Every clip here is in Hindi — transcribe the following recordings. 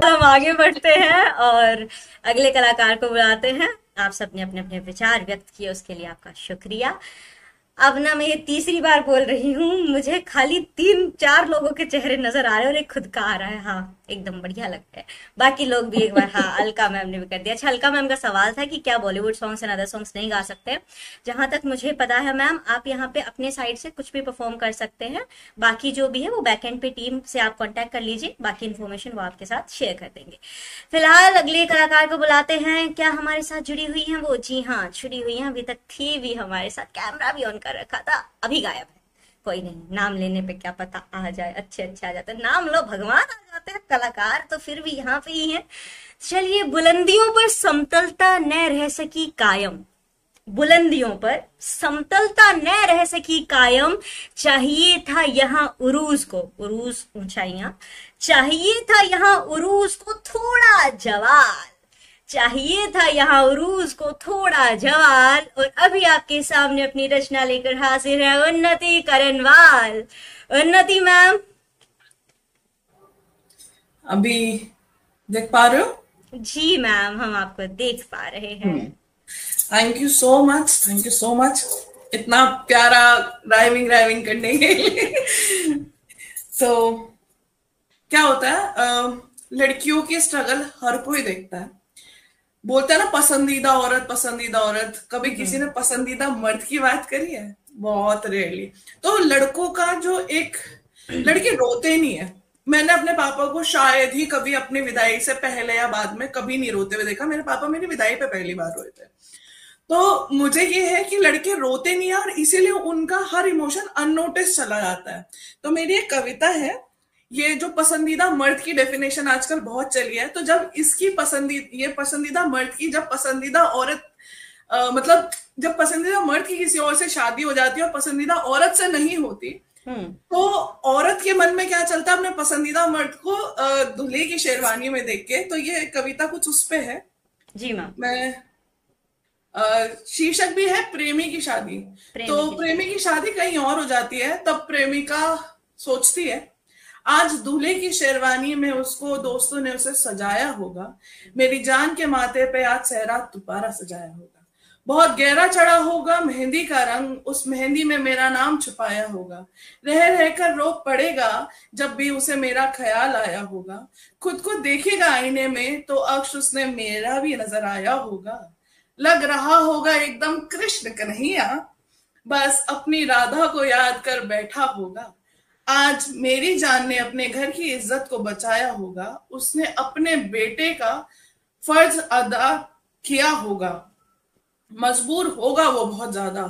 हम आगे बढ़ते हैं और अगले कलाकार को बुलाते हैं। आप सबने अपने अपने विचार व्यक्त किए, उसके लिए आपका शुक्रिया। अब ना मैं ये तीसरी बार बोल रही हूँ, मुझे खाली तीन चार लोगों के चेहरे नजर आ रहे हैं और एक खुद का आ रहा है। हाँ, एकदम बढ़िया लग रहा है। बाकी लोग भी एक बार, हाँ, अलका मैम ने भी कर दिया। अच्छा, अलका मैम का सवाल था कि क्या Bollywood songs and other songs नहीं गा सकते? जहां तक मुझे पता है मैम, आप यहाँ पे अपने साइड से कुछ भी परफॉर्म कर सकते हैं। बाकी जो भी है वो बैकएंड पे टीम से आप कांटेक्ट कर लीजिए, बाकी इन्फॉर्मेशन वो आपके साथ शेयर कर देंगे। फिलहाल अगले कलाकार को बुलाते हैं। क्या हमारे साथ जुड़ी हुई हैं वो? जी हाँ, जुड़ी हुई हैं, अभी तक थी भी हमारे साथ, कैमरा भी ऑन कर रखा था, अभी गायब है। कोई नहीं, नाम लेने पे क्या पता आ जाए, अच्छे अच्छे आ जाते हैं। नाम लो भगवान आ जाते हैं, कलाकार तो फिर भी यहाँ पे ही है। चलिए, बुलंदियों पर समतलता न रह सकी कायम, बुलंदियों पर समतलता न रह सकी कायम, चाहिए था यहाँ उरूज को, उरूज ऊंचाइयां, चाहिए था यहाँ उरूज को थोड़ा जवाल, चाहिए था यहाँ उरूज को थोड़ा जवाल। और अभी आपके सामने अपनी रचना लेकर हाजिर है उन्नति करनवाल। उन्नति मैम। अभी देख पा रहे हो? जी मैम, हम आपको देख पा रहे हैं। Thank you so much, thank you so much, इतना प्यारा राइमिंग राइमिंग करने के लिए। तो क्या होता है, लड़कियों की स्ट्रगल हर कोई देखता है। बोलते हैं ना, पसंदीदा औरत, पसंदीदा औरत। कभी किसी ने पसंदीदा मर्द की बात करी है? बहुत रेयरली। तो लड़कों का जो एक, लड़के रोते नहीं है। मैंने अपने पापा को शायद ही कभी अपनी विदाई से पहले या बाद में कभी नहीं रोते हुए देखा। मेरे पापा मेरी विदाई पे पहली बार रोए थे। तो मुझे ये है कि लड़के रोते नहीं है और इसीलिए उनका हर इमोशन अननोटिस चला जाता है। तो मेरी एक कविता है, ये जो पसंदीदा मर्द की डेफिनेशन आजकल बहुत चली है, तो जब इसकी ये पसंदीदा मर्द की, जब पसंदीदा औरत, मतलब जब पसंदीदा मर्द की किसी और से शादी हो जाती है और पसंदीदा औरत से नहीं होती, हम्म। तो औरत के मन में क्या चलता है अपने पसंदीदा मर्द को दूल्हे की शेरवानी में देख के। तो ये कविता कुछ उस पे है। जी मैम। मैं शीर्षक भी है प्रेमी की शादी। तो प्रेमी की प्रेमी शादी। की शादी कहीं और हो जाती है, तब प्रेमिका सोचती है आज दूल्हे की शेरवानी में उसको दोस्तों ने उसे सजाया होगा, मेरी जान के माथे पे आज सेहरा दोबारा सजाया होगा, बहुत गहरा चढ़ा होगा मेहंदी का रंग, उस मेहंदी में मेरा नाम छुपाया होगा, रह रहकर रो पड़ेगा जब भी उसे मेरा ख्याल आया होगा, खुद को देखेगा आईने में तो अक्स उसने मेरा भी नजर आया होगा, लग रहा होगा एकदम कृष्ण कन्हैया, बस अपनी राधा को याद कर बैठा होगा, आज मेरी जान ने अपने घर की इज्जत को बचाया होगा, उसने अपने बेटे का फर्ज अदा किया होगा, मजबूर होगा वो बहुत ज्यादा,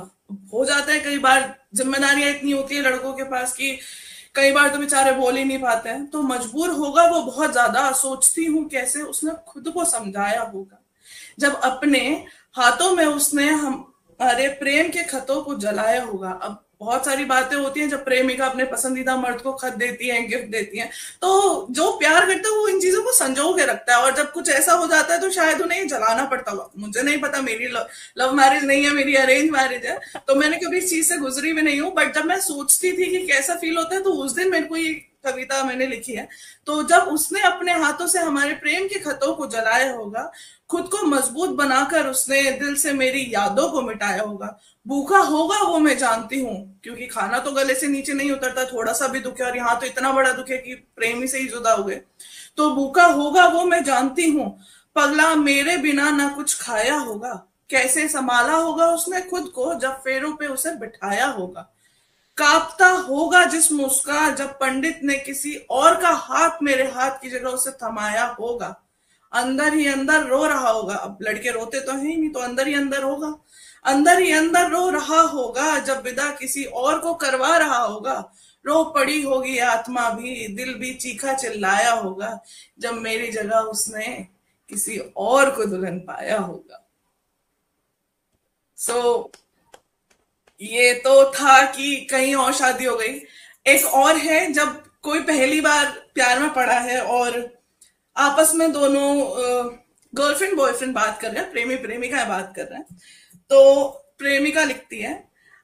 हो जाता है कई बार, जिम्मेदारियां इतनी होती है लड़कों के पास कि कई बार तो बेचारे बोल ही नहीं पाते हैं, तो मजबूर होगा वो बहुत ज्यादा, सोचती हूँ कैसे उसने खुद को समझाया होगा, जब अपने हाथों में उसने हमारे प्रेम के खतों को जलाया होगा। अब बहुत सारी बातें होती हैं जब प्रेमिका अपने पसंदीदा मर्द को खत देती है, गिफ्ट देती है, तो जो प्यार करता है वो इन चीजों को संजो के रखता है, और जब कुछ ऐसा हो जाता है तो शायद उन्हें जलाना पड़ता होगा। मुझे नहीं पता, मेरी लव मैरिज नहीं है, मेरी अरेंज मैरिज है, तो मैंने कभी इस चीज से गुजरी भी नहीं हूँ, बट जब मैं सोचती थी कि कैसा फील होता है, तो उस दिन मेरे को ये कविता मैंने लिखी है। तो जब उसने अपने हाथों से हमारे प्रेम के खतों को जलाया होगा, खुद को मजबूत बनाकर उसने दिल से मेरी यादों को मिटाया होगा, भूखा होगा वो मैं जानती हूँ, क्योंकि खाना तो गले से नीचे नहीं उतरता, थोड़ा सा भी दुख है, और यहाँ तो इतना बड़ा दुख है कि प्रेमी से ही जुदा हुए, तो भूखा होगा वो मैं जानती हूँ, पगला मेरे बिना ना कुछ खाया होगा, कैसे संभाला होगा उसने खुद को जब फेरों पे उसे बिठाया होगा, कांपता होगा जिस्म उसका जब पंडित ने किसी और का हाथ मेरे हाथ की जगह उसे थमाया होगा, अंदर ही अंदर रो रहा होगा, अब लड़के रोते तो है ही नहीं, तो अंदर ही अंदर होगा, अंदर ही अंदर रो रहा होगा जब विदा किसी और को करवा रहा होगा, रो पड़ी होगी आत्मा भी, दिल भी चीखा चिल्लाया होगा जब मेरी जगह उसने किसी और को दुल्हन पाया होगा। सो ये तो था कि कहीं और शादी हो गई। एक और है, जब कोई पहली बार प्यार में पड़ा है और आपस में दोनों गर्लफ्रेंड बॉयफ्रेंड बात कर रहे हैं, प्रेमी प्रेमिका बात कर रहे हैं, तो प्रेमिका लिखती है,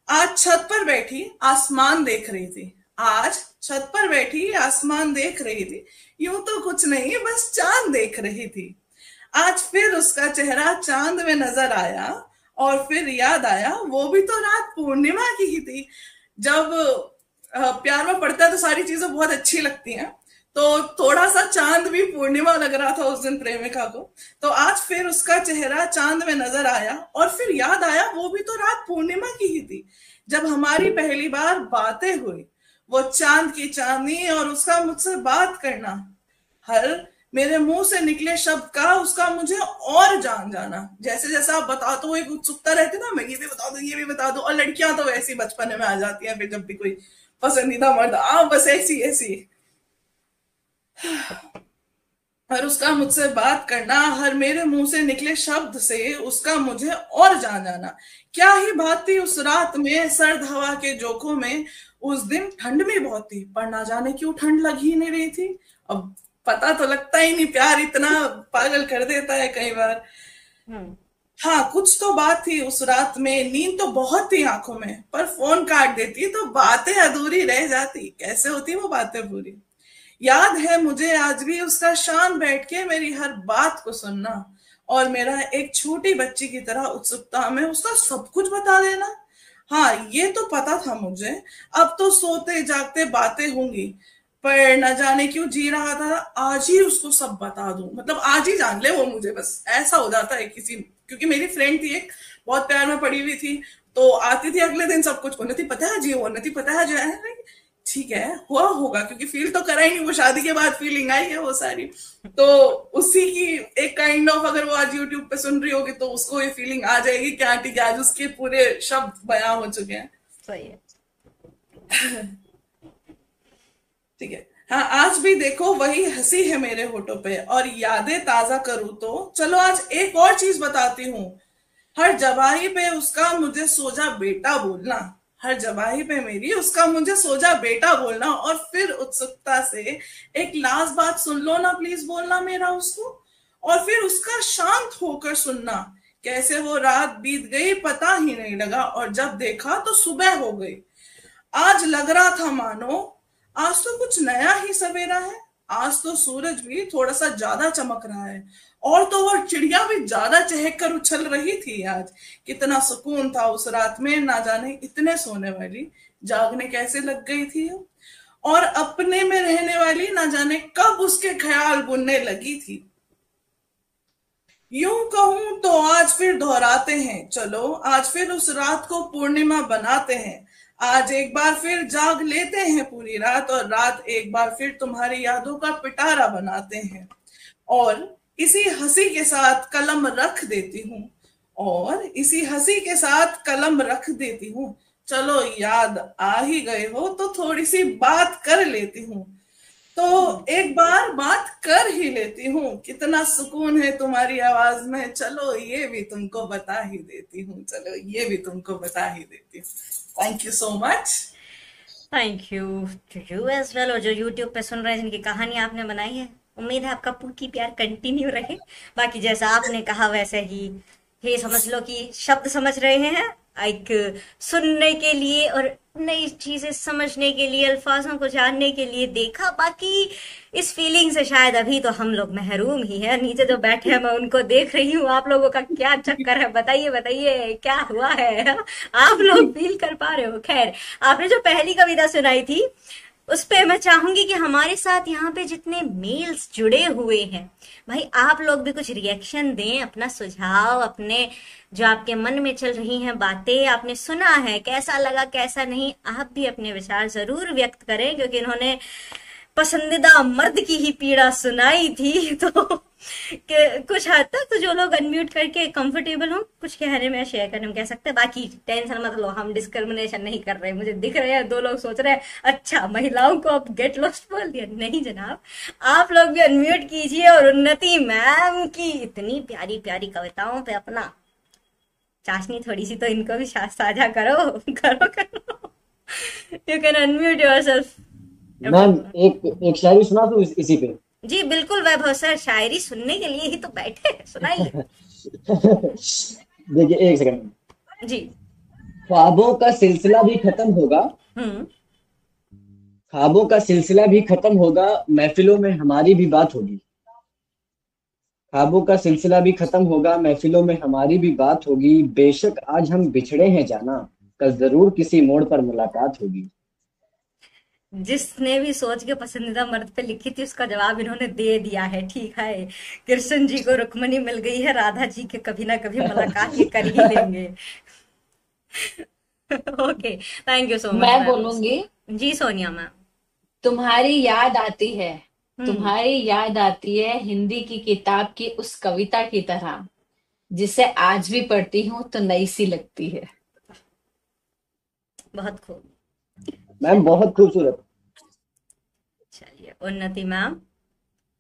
आज छत पर बैठी आसमान देख रही थी, आज छत पर बैठी आसमान देख रही थी, यूं तो कुछ नहीं बस चांद देख रही थी। आज फिर उसका चेहरा चांद में नजर आया, और फिर याद आया वो भी तो रात पूर्णिमा की ही थी। जब प्यार में पड़ता है तो सारी चीजें बहुत अच्छी लगती हैं, तो थोड़ा सा चांद भी पूर्णिमा लग रहा था उस दिन प्रेमिका को। तो आज फिर उसका चेहरा चांद में नजर आया, और फिर याद आया वो भी तो रात पूर्णिमा की ही थी, जब हमारी पहली बार बातें हुई। वो चांद की चांदनी और उसका मुझसे बात करना, हर मेरे मुंह से निकले शब्द का उसका मुझे और जान जाना। जैसे जैसे आप बताते हो एक उत्सुकता रहती ना, मैं ये भी बता दूं ये भी बता दूं, और लड़कियां तो वैसी बचपन में आ जाती हैं फिर जब भी कोई पसंदीदा मर्द बस ऐसी ऐसी। और उसका मुझसे बात करना, हर मेरे मुंह से निकले शब्द से उसका मुझे और जान जाना। क्या ही बात थी उस रात में, सर्द हवा के झोंकों में। उस दिन ठंड भी बहुत थी, पर ना जाने क्यों ठंड लग ही नहीं रही थी। अब पता तो लगता ही नहीं, प्यार इतना पागल कर देता है कई बार। हाँ, कुछ तो बात थी उस रात में, नींद तो बहुत थी आंखों में, पर फोन काट देती तो बातें अधूरी रह जाती। कैसे होती वो बातें पूरी। याद है मुझे आज भी उसका शांत बैठ के मेरी हर बात को सुनना, और मेरा एक छोटी बच्ची की तरह उत्सुकता में उसका सब कुछ बता देना। हाँ, ये तो पता था मुझे, अब तो सोते जागते बातें होंगी, पर न जाने क्यों जी रहा था आज ही उसको सब बता दूं। मतलब आज ही जान ले वो मुझे, बस ऐसा हो जाता है किसी। क्योंकि मेरी फ्रेंड थी एक, बहुत प्यार में पड़ी हुई थी, तो आती थी अगले दिन सब कुछ, उन्नति पता है जी, उन्नति पता है जो है। ठीक है, हुआ होगा, क्योंकि फील तो करा ही नहीं, वो शादी के बाद फीलिंग आई है वो सारी। तो उसी की एक काइंड ऑफ, अगर वो आज यूट्यूब पे सुन रही होगी तो उसको ये फीलिंग आ जाएगी कि हाँ ठीक है, आज उसके पूरे शब्द बयां हो चुके हैं। सही है। ठीक है। हाँ, आज भी देखो वही हंसी है मेरे होठों पे, और यादें ताजा करूँ तो चलो आज एक और चीज बताती हूँ। हर जबाही पे उसका मुझे सोजा बेटा बोलना, हर जबाही पे मेरी उसका मुझे सोजा बेटा बोलना, और फिर उत्सुकता से एक लास्ट बात सुन लो ना प्लीज बोलना मेरा उसको। और फिर उसका शांत होकर सुनना, कैसे वो रात बीत गई पता ही नहीं लगा, और जब देखा तो सुबह हो गई। आज लग रहा था मानो आज तो कुछ नया ही सवेरा है। आज तो सूरज भी थोड़ा सा ज्यादा चमक रहा है, और तो और चिड़िया भी ज्यादा चहक कर उछल रही थी। आज कितना सुकून था उस रात में, ना जाने इतने सोने वाली जागने कैसे लग गई थी, और अपने में रहने वाली ना जाने कब उसके ख्याल बुनने लगी थी। यूं कहूं तो आज फिर दोहराते हैं, चलो आज फिर उस रात को पूर्णिमा बनाते हैं। आज एक बार फिर जाग लेते हैं पूरी रात, और रात एक बार फिर तुम्हारी यादों का पिटारा बनाते हैं। और इसी हंसी के साथ कलम रख देती हूँ, और इसी हंसी के साथ कलम रख देती हूँ। चलो याद आ ही गए हो तो थोड़ी सी बात कर लेती हूँ। तो एक बार बात कर ही लेती हूँ, कितना सुकून है तुम्हारी आवाज में। चलो ये भी तुमको बता ही देती हूँ, चलो ये भी तुमको बता ही देती हूँ। Thank you so much. Thank you to you as well. और जो यूट्यूब पे सुन रहे हैं, जिनकी कहानी आपने बनाई है, उम्मीद है आपका पूकी प्यार कंटिन्यू रहे। बाकी जैसा आपने कहा वैसे ही ये समझ लो कि शब्द समझ रहे हैं, एक सुनने के लिए और नई चीजें समझने के लिए, अल्फाजों को जानने के लिए देखा। बाकी इस फीलिंग से शायद अभी तो हम लोग महरूम ही हैं। नीचे जो बैठे हैं मैं उनको देख रही हूँ, आप लोगों का क्या चक्कर है, बताइए बताइए क्या हुआ है। आप लोग फील कर पा रहे हो। खैर, आपने जो पहली कविता सुनाई थी उस पे मैं चाहूंगी कि हमारे साथ यहाँ पे जितने मेल्स जुड़े हुए हैं, भाई आप लोग भी कुछ रिएक्शन दें, अपना सुझाव, अपने जो आपके मन में चल रही हैं बातें, आपने सुना है कैसा लगा कैसा नहीं, आप भी अपने विचार जरूर व्यक्त करें। क्योंकि इन्होंने पसंदीदा मर्द की ही पीड़ा सुनाई थी, तो कुछ हद तक तो जो लोग अनम्यूट करके कंफर्टेबल हो कुछ कहने में शेयर करने में कह सकते हैं। बाकी टेंशन मत लो, हम डिस्क्रिमिनेशन नहीं कर रहे। मुझे दिख रहे हैं दो लोग सोच रहे हैं अच्छा महिलाओं को अब गेट लॉस्ट बोल दिया। नहीं जनाब, आप लोग भी अनम्यूट कीजिए और उन्नति मैम की इतनी प्यारी प्यारी कविताओं पे अपना चाशनी थोड़ी सी तो इनको भी साझा करो करो करो। You can unmute yourself. Ma'am एक शायरी सुना दूं इसी पे। जी बिल्कुल वैभव सर, शायरी सुनने के लिए ही तो बैठे हैं, सुनाइए। देखिए एक सेकंड। जी। ख्वाबों का सिलसिला भी खत्म होगा, हम्म। ख्वाबों का सिलसिला भी खत्म होगा, महफिलों में हमारी भी बात होगी। ख्वाबों का सिलसिला भी खत्म होगा, महफिलों में हमारी भी बात होगी। बेशक आज हम बिछड़े हैं जाना, कल जरूर किसी मोड़ पर मुलाकात होगी। जिसने भी सोच के पसंदीदा मर्द पे लिखी थी उसका जवाब इन्होंने दे दिया है, ठीक है। कृष्ण जी को रुक्मणी मिल गई है, राधा जी के कभी ना कभी मुलाकात ये कर ही लेंगे। Okay, thank you so much मैं मैम। बोलूंगी, जी सोनिया मैम। तुम्हारी याद आती है, हम्म। तुम्हारी याद आती है हिंदी की किताब की उस कविता की तरह, जिसे आज भी पढ़ती हूँ तो नई सी लगती है। बहुत खूब। मैम चलिए बहुत खूबसूरत। चलिए, उन्नति मैम,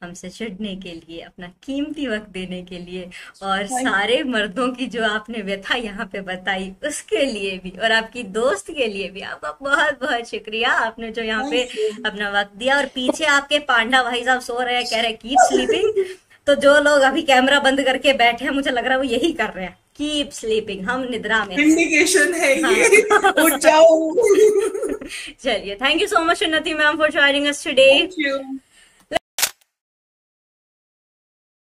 हमसे जुड़ने के लिए, अपना कीमती वक्त देने के लिए, और थैंक सारे मर्दों की जो आपने व्यथा यहाँ पे बताई उसके लिए भी, और आपकी दोस्त के लिए भी आपका बहुत बहुत शुक्रिया। आपने जो यहाँ पे यू। अपना वक्त दिया, और पीछे आपके पांडा भाई साहब सो रहे हैं, कह रहे हैं कीप स्लीपिंग। तो जो लोग अभी कैमरा बंद करके बैठे हैं, मुझे लग रहा है वो यही कर रहे हैं, कीप स्लीपिंग, हम निद्रा में हैं। इंडिकेशन है ये, हाँ। उठ जाओ। चलिए, थैंक यू सो मच उन्नति ma'am for joining us today. Thank you.